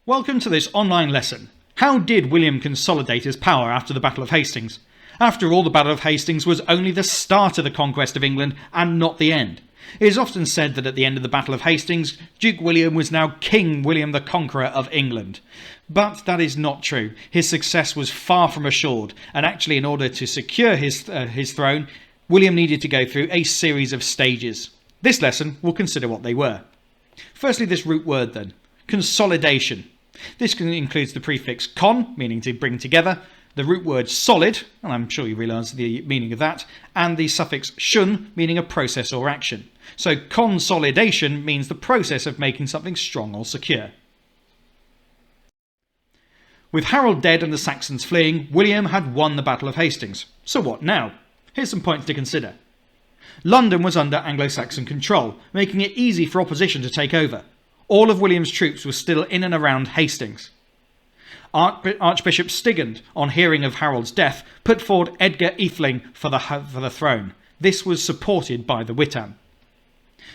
Welcome to this online lesson. How did William consolidate his power after the Battle of Hastings? After all, the Battle of Hastings was only the start of the conquest of England and not the end. It is often said that at the end of the Battle of Hastings, Duke William was now King William the Conqueror of England. But that is not true. His success was far from assured, and actually in order to secure his throne, William needed to go through a series of stages. This lesson will consider what they were. Firstly, this root word then, consolidation. This includes the prefix con, meaning to bring together, the root word solid, and I'm sure you realise the meaning of that, and the suffix shun, meaning a process or action. So consolidation means the process of making something strong or secure. With Harold dead and the Saxons fleeing, William had won the Battle of Hastings. So what now? Here's some points to consider. London was under Anglo-Saxon control, making it easy for opposition to take over. All of William's troops were still in and around Hastings. Archbishop Stigand, on hearing of Harold's death, put forward Edgar Atheling for the throne. This was supported by the Witan.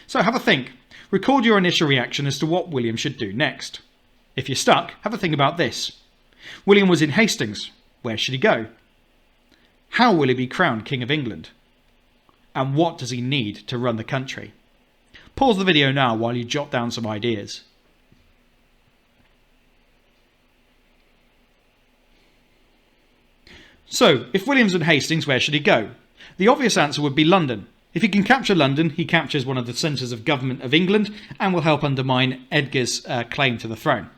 So have a think. Record your initial reaction as to what William should do next. If you're stuck, have a think about this. William was in Hastings. Where should he go? How will he be crowned King of England? And what does he need to run the country? Pause the video now while you jot down some ideas. So, if William's in Hastings, where should he go? The obvious answer would be London. If he can capture London, he captures one of the centres of government of England and will help undermine Edgar's claim to the throne.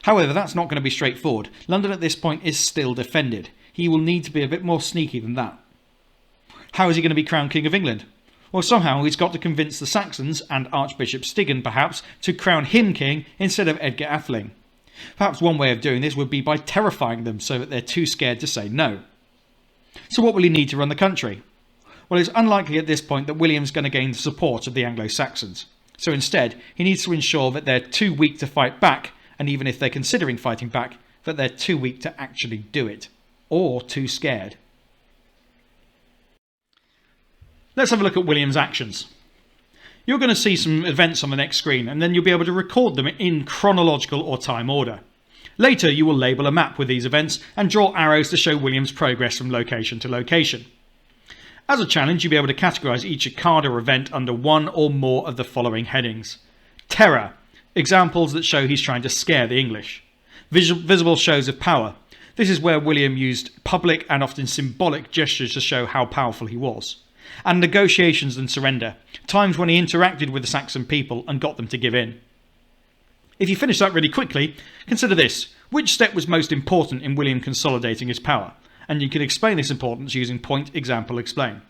However, that's not going to be straightforward. London at this point is still defended. He will need to be a bit more sneaky than that. How is he going to be crowned King of England? Well, somehow he's got to convince the Saxons, and Archbishop Stigand perhaps, to crown him king instead of Edgar Atheling. Perhaps one way of doing this would be by terrifying them so that they're too scared to say no. So what will he need to run the country? Well, it's unlikely at this point that William's going to gain the support of the Anglo-Saxons. So instead, he needs to ensure that they're too weak to fight back, and even if they're considering fighting back, that they're too weak to actually do it. Or too scared. Let's have a look at William's actions. You're going to see some events on the next screen, and then you'll be able to record them in chronological or time order. Later, you will label a map with these events and draw arrows to show William's progress from location to location. As a challenge, you'll be able to categorise each card or event under one or more of the following headings. Terror, examples that show he's trying to scare the English. Visible shows of power. This is where William used public and often symbolic gestures to show how powerful he was. And negotiations and surrender, times when he interacted with the Saxon people and got them to give in. If you finish that really quickly, consider this. Which step was most important in William consolidating his power? And you can explain this importance using point, example, explain.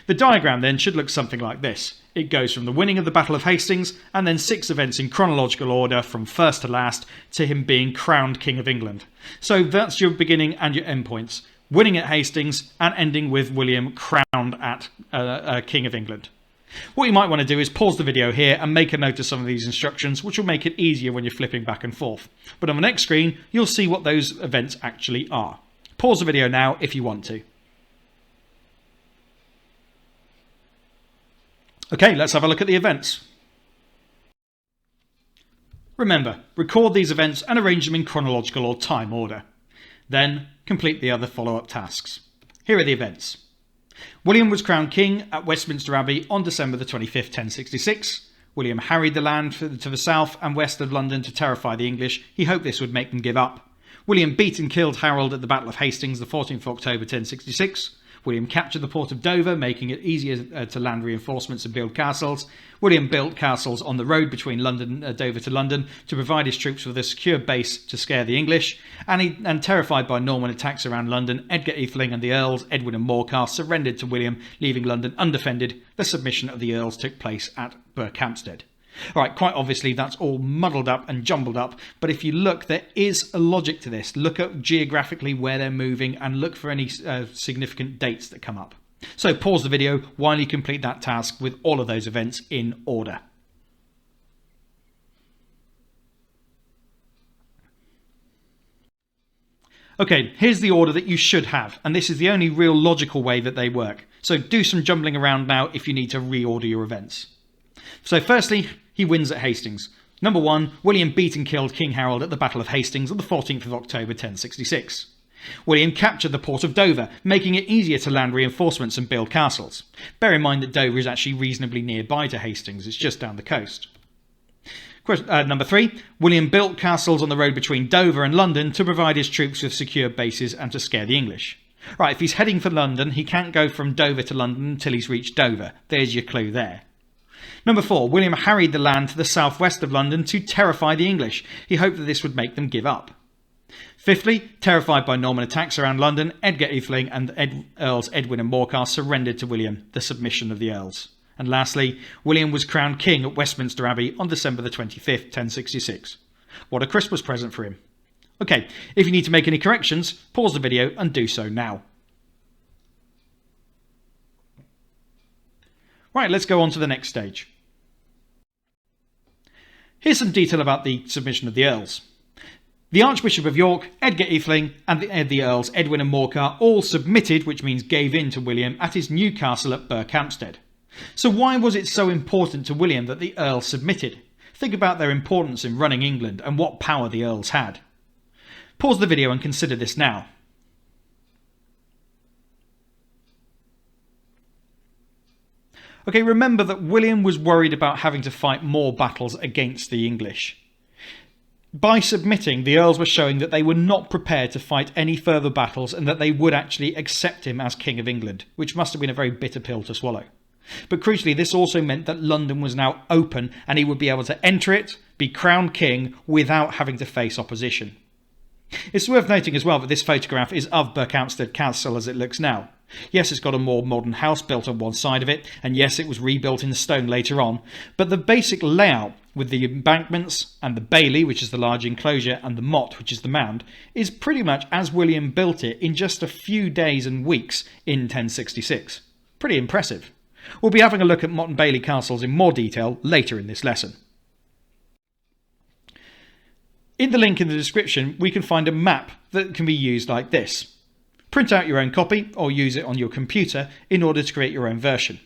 The diagram then should look something like this. It goes from the winning of the Battle of Hastings and then 6 events in chronological order from first to last to him being crowned King of England. So that's your beginning and your end points. Winning at Hastings and ending with William crowned at King of England. What you might want to do is pause the video here and make a note of some of these instructions, which will make it easier when you're flipping back and forth. But on the next screen, you'll see what those events actually are. Pause the video now if you want to. Okay, let's have a look at the events. Remember, record these events and arrange them in chronological or time order. Then, complete the other follow-up tasks. Here are the events. William was crowned king at Westminster Abbey on December the 25th, 1066. William harried the land to the south and west of London to terrify the English. He hoped this would make them give up. William beat and killed Harold at the Battle of Hastings the 14th of October 1066. William captured the port of Dover, making it easier to land reinforcements and build castles. William built castles on the road between Dover to London to provide his troops with a secure base to scare the English. And terrified by Norman attacks around London, Edgar Atheling and the Earls, Edwin and Morcar, surrendered to William, leaving London undefended. The submission of the Earls took place at Berkhamsted. Alright, quite obviously that's all muddled up and jumbled up, but if you look, there is a logic to this. Look at geographically where they're moving and look for any significant dates that come up. So pause the video while you complete that task with all of those events in order. Okay, here's the order that you should have, and this is the only real logical way that they work. So do some jumbling around now if you need to reorder your events. So firstly, he wins at Hastings. Number 1. William beat and killed King Harold at the Battle of Hastings on the 14th of October 1066. William captured the port of Dover, making it easier to land reinforcements and build castles. Bear in mind that Dover is actually reasonably nearby to Hastings, it's just down the coast. Number 3. William built castles on the road between Dover and London to provide his troops with secure bases and to scare the English. Right, if he's heading for London, he can't go from Dover to London until he's reached Dover. There's your clue there. Number 4. William harried the land to the southwest of London to terrify the English. He hoped that this would make them give up. Fifthly, terrified by Norman attacks around London, Edgar Atheling and Earls Edwin and Morcar surrendered to William, the submission of the Earls. And lastly, William was crowned king at Westminster Abbey on December the 25th, 1066. What a Christmas present for him. Okay, if you need to make any corrections, pause the video and do so now. Right, let's go on to the next stage. Here's some detail about the submission of the Earls. The Archbishop of York, Edgar Atheling, and the Earls Edwin and Morcar all submitted, which means gave in to William, at his new castle at Berkhamsted. So why was it so important to William that the Earls submitted? Think about their importance in running England and what power the Earls had. Pause the video and consider this now. Okay, remember that William was worried about having to fight more battles against the English. By submitting, the Earls were showing that they were not prepared to fight any further battles and that they would actually accept him as King of England, which must have been a very bitter pill to swallow. But crucially, this also meant that London was now open and he would be able to enter it, be crowned king, without having to face opposition. It's worth noting as well that this photograph is of Berkhamsted Castle as it looks now. Yes, it's got a more modern house built on one side of it, and yes, it was rebuilt in stone later on, but the basic layout with the embankments and the bailey, which is the large enclosure, and the motte, which is the mound, is pretty much as William built it in just a few days and weeks in 1066. Pretty impressive. We'll be having a look at Motte and Bailey castles in more detail later in this lesson. In the link in the description, we can find a map that can be used like this. Print out your own copy or use it on your computer in order to create your own version.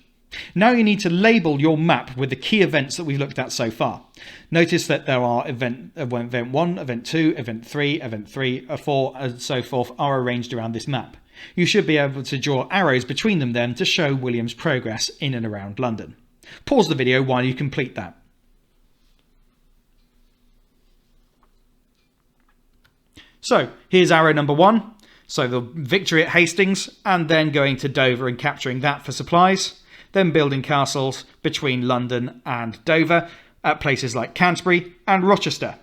Now you need to label your map with the key events that we've looked at so far. Notice that there are event 1, event 2, event 3, event 3, 4 and so forth are arranged around this map. You should be able to draw arrows between them then to show William's progress in and around London. Pause the video while you complete that. So here's arrow number 1. So the victory at Hastings and then going to Dover and capturing that for supplies. Then building castles between London and Dover at places like Canterbury and Rochester.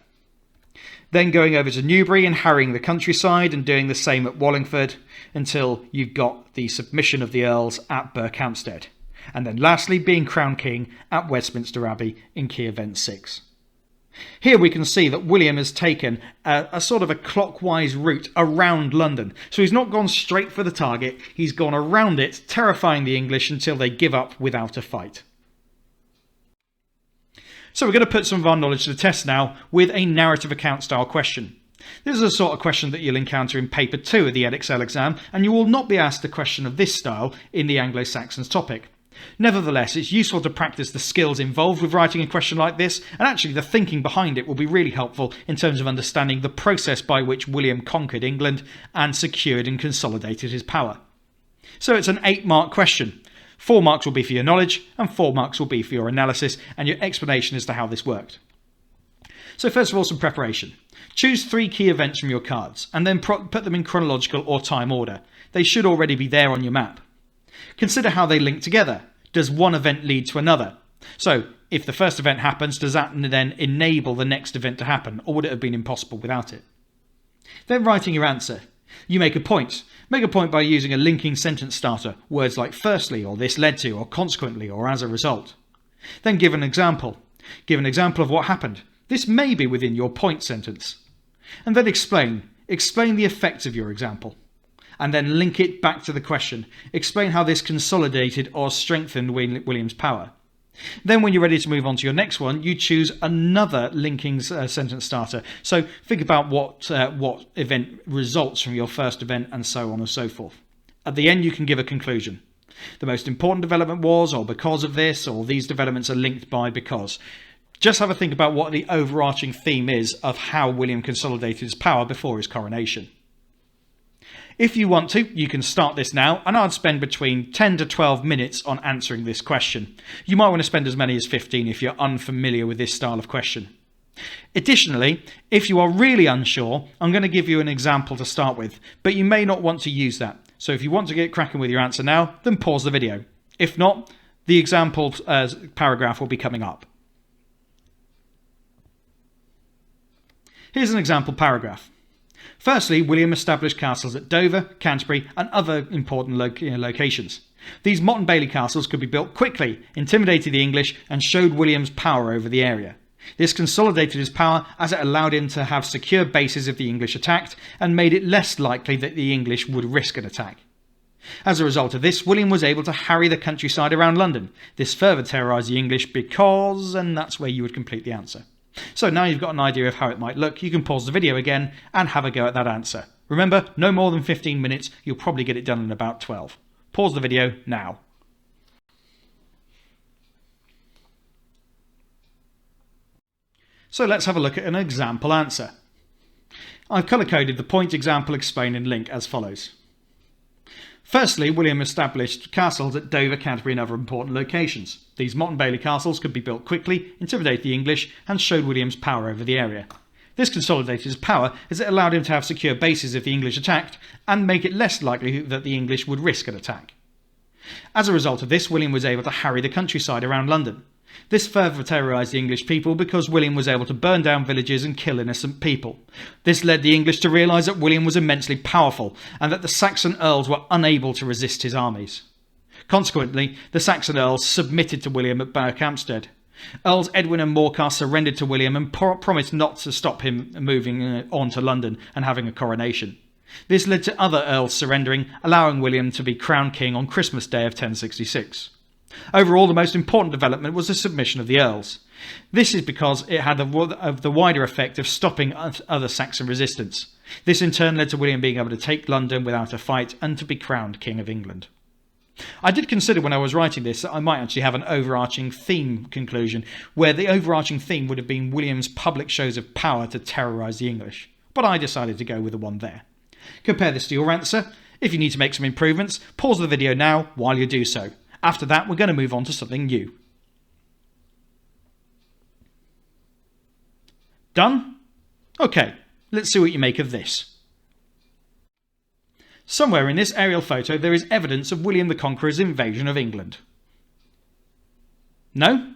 Then going over to Newbury and harrying the countryside and doing the same at Wallingford until you got the submission of the Earls at Berkhamsted. And then lastly being crowned king at Westminster Abbey in key event 6. Here we can see that William has taken a sort of a clockwise route around London. So he's not gone straight for the target, he's gone around it, terrifying the English until they give up without a fight. So we're going to put some of our knowledge to the test now with a narrative account style question. This is a sort of question that you'll encounter in paper 2 of the Edexcel exam, and you will not be asked a question of this style in the Anglo-Saxons topic. Nevertheless, it's useful to practice the skills involved with writing a question like this, and actually the thinking behind it will be really helpful in terms of understanding the process by which William conquered England and secured and consolidated his power. So it's an 8-mark question. 4 marks will be for your knowledge and 4 marks will be for your analysis and your explanation as to how this worked. So first of all, some preparation. Choose 3 key events from your cards and then put them in chronological or time order. They should already be there on your map. Consider how they link together. Does one event lead to another? So, if the first event happens, does that then enable the next event to happen, or would it have been impossible without it? Then writing your answer. You make a point. Make a point by using a linking sentence starter, words like firstly, or this led to, or consequently, or as a result. Then give an example. Give an example of what happened. This may be within your point sentence. And then explain. Explain the effects of your example. And then link it back to the question. Explain how this consolidated or strengthened William's power. Then when you're ready to move on to your next one, you choose another linking sentence starter. So think about what event results from your first event and so on and so forth. At the end, you can give a conclusion. The most important development was, or because of this, or these developments are linked by because. Just have a think about what the overarching theme is of how William consolidated his power before his coronation. If you want to, you can start this now, and I'd spend between 10 to 12 minutes on answering this question. You might want to spend as many as 15 if you're unfamiliar with this style of question. Additionally, if you are really unsure, I'm going to give you an example to start with, but you may not want to use that. So if you want to get cracking with your answer now, then pause the video. If not, the example paragraph will be coming up. Here's an example paragraph. Firstly, William established castles at Dover, Canterbury and other important locations. These Motte and Bailey castles could be built quickly, intimidated the English and showed William's power over the area. This consolidated his power as it allowed him to have secure bases if the English attacked and made it less likely that the English would risk an attack. As a result of this, William was able to harry the countryside around London. This further terrorised the English because, and that's where you would complete the answer. So now you've got an idea of how it might look, you can pause the video again and have a go at that answer. Remember, no more than 15 minutes, you'll probably get it done in about 12. Pause the video now. So let's have a look at an example answer. I've colour-coded the point, example, explain and link as follows. Firstly, William established castles at Dover, Canterbury and other important locations. These Motte and Bailey castles could be built quickly, intimidate the English and showed William's power over the area. This consolidated his power as it allowed him to have secure bases if the English attacked and make it less likely that the English would risk an attack. As a result of this, William was able to harry the countryside around London. This further terrorised the English people because William was able to burn down villages and kill innocent people. This led the English to realise that William was immensely powerful and that the Saxon earls were unable to resist his armies. Consequently, the Saxon earls submitted to William at Bayeux Tapestry. Earls Edwin and Morcar surrendered to William and promised not to stop him moving on to London and having a coronation. This led to other earls surrendering, allowing William to be crowned king on Christmas Day of 1066. Overall, the most important development was the submission of the earls. This is because it had the wider effect of stopping other Saxon resistance. This in turn led to William being able to take London without a fight and to be crowned King of England. I did consider when I was writing this that I might actually have an overarching theme conclusion, where the overarching theme would have been William's public shows of power to terrorise the English, but I decided to go with the one there. Compare this to your answer. If you need to make some improvements, pause the video now while you do so. After that, we're going to move on to something new. Done? Okay, let's see what you make of this. Somewhere in this aerial photo there is evidence of William the Conqueror's invasion of England. No?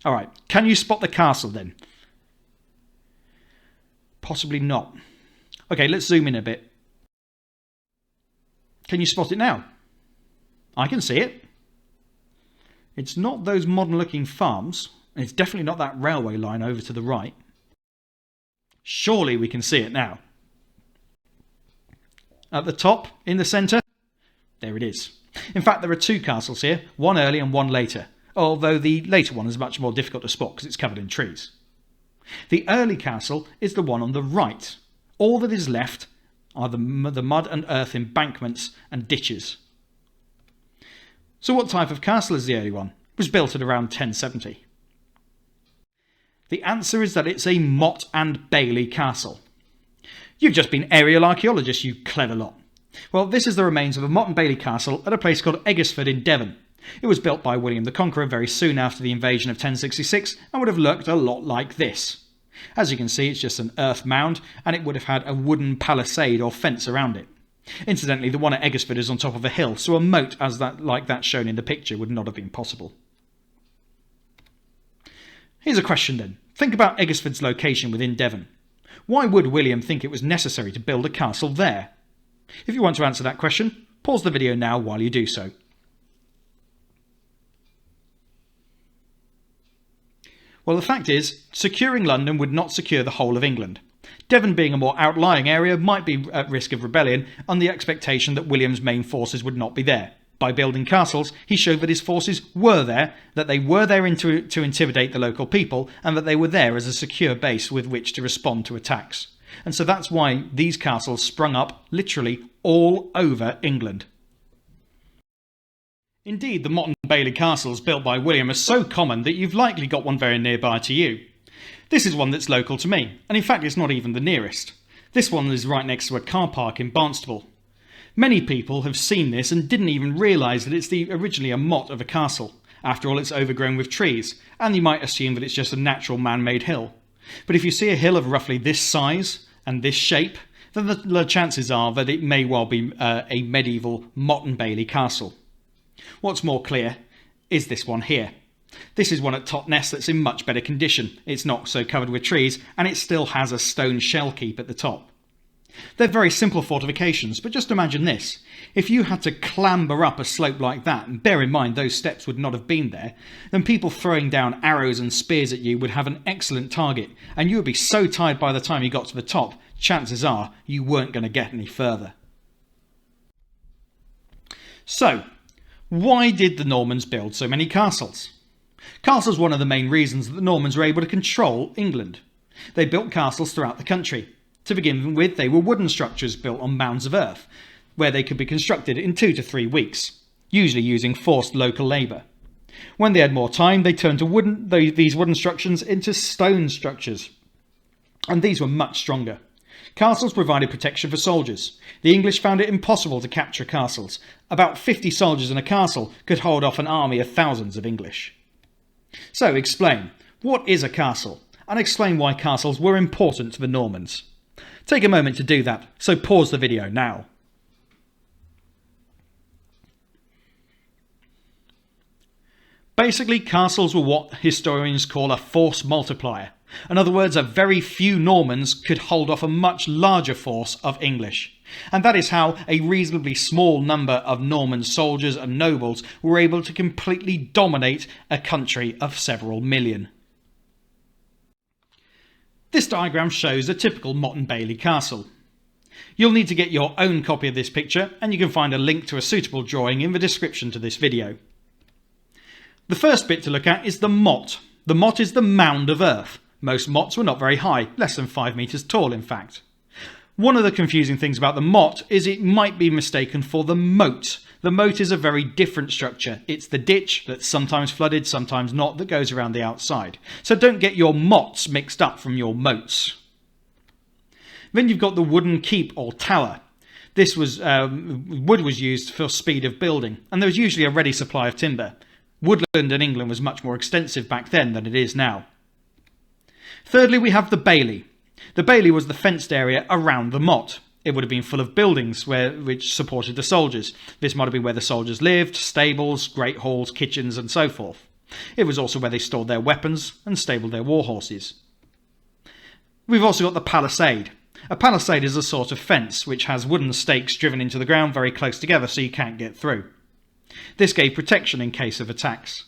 Alright, can you spot the castle then? Possibly not. Okay, let's zoom in a bit. Can you spot it now? I can see it. It's not those modern looking farms, and it's definitely not that railway line over to the right. Surely we can see it now. At the top, in the centre, there it is. In fact, there are two castles here, one early and one later, although the later one is much more difficult to spot because it's covered in trees. The early castle is the one on the right. All that is left are the mud and earth embankments and ditches. So what type of castle is the early one? It was built at around 1070. The answer is that it's a Motte and Bailey castle. You've just been aerial archaeologists, you clever lot. Well, this is the remains of a Motte and Bailey castle at a place called Edexcel in Devon. It was built by William the Conqueror very soon after the invasion of 1066 and would have looked a lot like this. As you can see, it's just an earth mound and it would have had a wooden palisade or fence around it. Incidentally, the one at Edexcel is on top of a hill, so a moat like that shown in the picture would not have been possible. Here's a question then. Think about Edexcel's location within Devon. Why would William think it was necessary to build a castle there? If you want to answer that question, pause the video now while you do so. Well, the fact is, securing London would not secure the whole of England. Devon, being a more outlying area, might be at risk of rebellion on the expectation that William's main forces would not be there. By building castles, he showed that his forces were there, that they were there to intimidate the local people, and that they were there as a secure base with which to respond to attacks. And so that's why these castles sprung up literally all over England. Indeed, the Motte and Bailey castles built by William are so common that you've likely got one very nearby to you. This is one that's local to me, and in fact it's not even the nearest. This one is right next to a car park in Barnstaple. Many people have seen this and didn't even realise that it's originally a motte of a castle. After all, it's overgrown with trees, and you might assume that it's just a natural man-made hill. But if you see a hill of roughly this size and this shape, then the chances are that it may well be a medieval Motte and Bailey castle. What's more clear is this one here. This is one at Totnes that's in much better condition. It's not so covered with trees, and it still has a stone shell keep at the top. They're very simple fortifications, but just imagine this. If you had to clamber up a slope like that, and bear in mind those steps would not have been there, then people throwing down arrows and spears at you would have an excellent target, and you would be so tired by the time you got to the top, chances are you weren't going to get any further. So, why did the Normans build so many castles? Castles were one of the main reasons that the Normans were able to control England. They built castles throughout the country. To begin with, they were wooden structures built on mounds of earth, where they could be constructed in 2 to 3 weeks, usually using forced local labour. When they had more time, they turned these wooden structures into stone structures, and these were much stronger. Castles provided protection for soldiers. The English found it impossible to capture castles. About 50 soldiers in a castle could hold off an army of thousands of English. So explain, what is a castle? And explain why castles were important to the Normans. Take a moment to do that, so pause the video now. Basically, castles were what historians call a force multiplier. In other words, a very few Normans could hold off a much larger force of English. And that is how a reasonably small number of Norman soldiers and nobles were able to completely dominate a country of several million. This diagram shows a typical Motte and Bailey castle. You'll need to get your own copy of this picture, and you can find a link to a suitable drawing in the description to this video. The first bit to look at is the motte. The motte is the mound of earth. Most mottes were not very high, less than 5 metres tall in fact. One of the confusing things about the motte is it might be mistaken for the moat. The moat is a very different structure. It's the ditch that's sometimes flooded, sometimes not, that goes around the outside. So don't get your mottes mixed up from your moats. Then you've got the wooden keep or tower. This was wood was used for speed of building, and there was usually a ready supply of timber. Woodland in England was much more extensive back then than it is now. Thirdly, we have the bailey. The bailey was the fenced area around the motte. It would have been full of buildings which supported the soldiers. This might have been where the soldiers lived, stables, great halls, kitchens and so forth. It was also where they stored their weapons and stabled their war horses. We've also got the palisade. A palisade is a sort of fence which has wooden stakes driven into the ground very close together so you can't get through. This gave protection in case of attacks.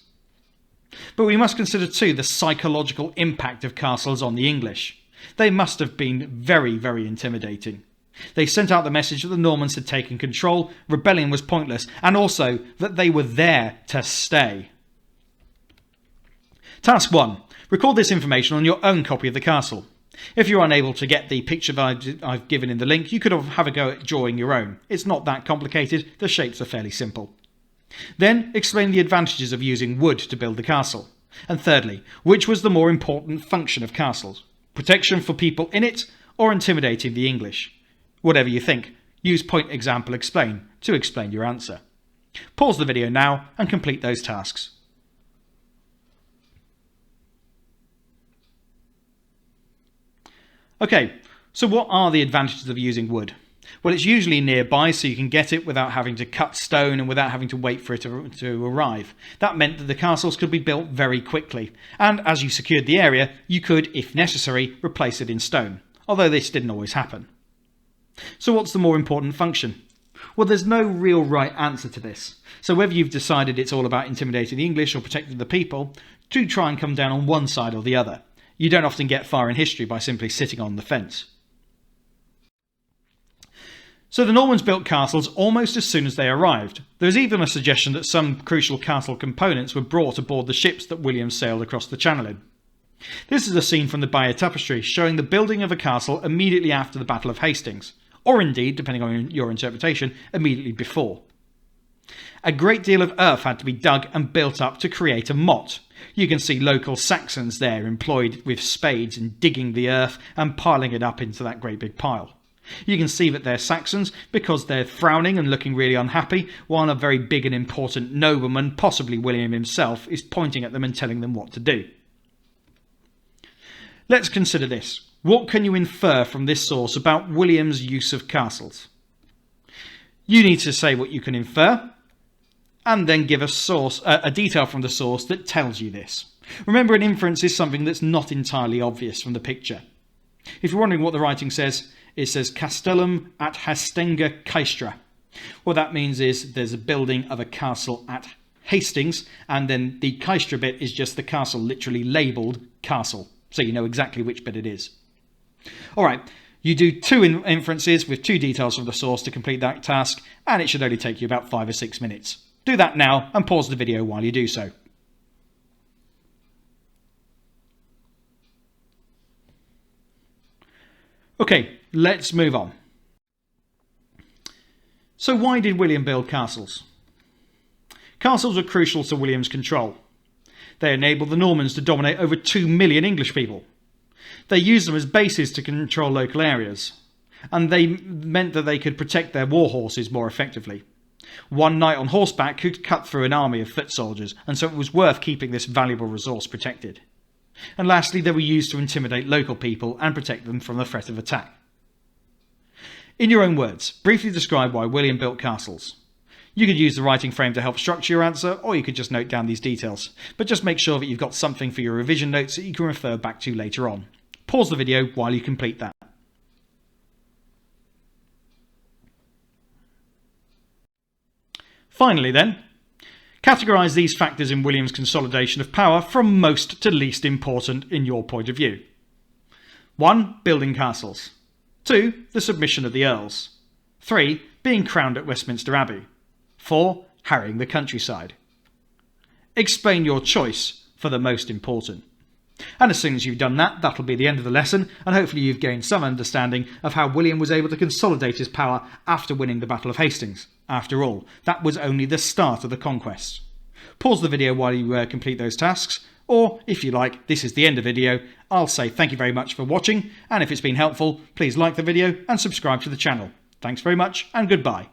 But we must consider too the psychological impact of castles on the English. They must have been very, very intimidating. They sent out the message that the Normans had taken control, rebellion was pointless, and also that they were there to stay. Task 1. Record this information on your own copy of the castle. If you're unable to get the picture that I've given in the link, you could have a go at drawing your own. It's not that complicated, the shapes are fairly simple. Then explain the advantages of using wood to build the castle. And thirdly, which was the more important function of castles? Protection for people in it, or intimidating the English? Whatever you think, use point example explain to explain your answer. Pause the video now and complete those tasks. Okay, so what are the advantages of using wood? Well, it's usually nearby so you can get it without having to cut stone and without having to wait for it to arrive. That meant that the castles could be built very quickly, and as you secured the area, you could, if necessary, replace it in stone, although this didn't always happen. So what's the more important function? Well, there's no real right answer to this. So whether you've decided it's all about intimidating the English or protecting the people, do try and come down on one side or the other. You don't often get far in history by simply sitting on the fence. So the Normans built castles almost as soon as they arrived. There is even a suggestion that some crucial castle components were brought aboard the ships that William sailed across the Channel in. This is a scene from the Bayeux Tapestry showing the building of a castle immediately after the Battle of Hastings, or indeed, depending on your interpretation, immediately before. A great deal of earth had to be dug and built up to create a motte. You can see local Saxons there employed with spades in digging the earth and piling it up into that great big pile. You can see that they're Saxons because they're frowning and looking really unhappy, while a very big and important nobleman, possibly William himself, is pointing at them and telling them what to do. Let's consider this. What can you infer from this source about William's use of castles? You need to say what you can infer, and then give a detail from the source that tells you this. Remember, an inference is something that's not entirely obvious from the picture. If you're wondering what the writing says, it says Castellum at Hastings Caestra. What that means is there's a building of a castle at Hastings, and then the Caestra bit is just the castle, literally labelled castle, so you know exactly which bit it is. Alright, you do two inferences with two details from the source to complete that task, and it should only take you about 5 or 6 minutes. Do that now and pause the video while you do so. Okay, let's move on. So why did William build castles? Castles were crucial to William's control. They enabled the Normans to dominate over 2 million English people. They used them as bases to control local areas, and they meant that they could protect their war horses more effectively. One knight on horseback could cut through an army of foot soldiers, and so it was worth keeping this valuable resource protected. And lastly, they were used to intimidate local people and protect them from the threat of attack. In your own words, briefly describe why William built castles. You could use the writing frame to help structure your answer, or you could just note down these details. But just make sure that you've got something for your revision notes that you can refer back to later on. Pause the video while you complete that. Finally then, categorise these factors in William's consolidation of power from most to least important in your point of view. 1. Building castles. 2. The submission of the Earls. 3. Being crowned at Westminster Abbey. 4. Harrying the countryside. Explain your choice for the most important. And as soon as you've done that, that'll be the end of the lesson, and hopefully you've gained some understanding of how William was able to consolidate his power after winning the Battle of Hastings. After all, that was only the start of the conquest. Pause the video while you complete those tasks, or if you like, this is the end of the video. I'll say thank you very much for watching, and if it's been helpful, please like the video and subscribe to the channel. Thanks very much, and goodbye.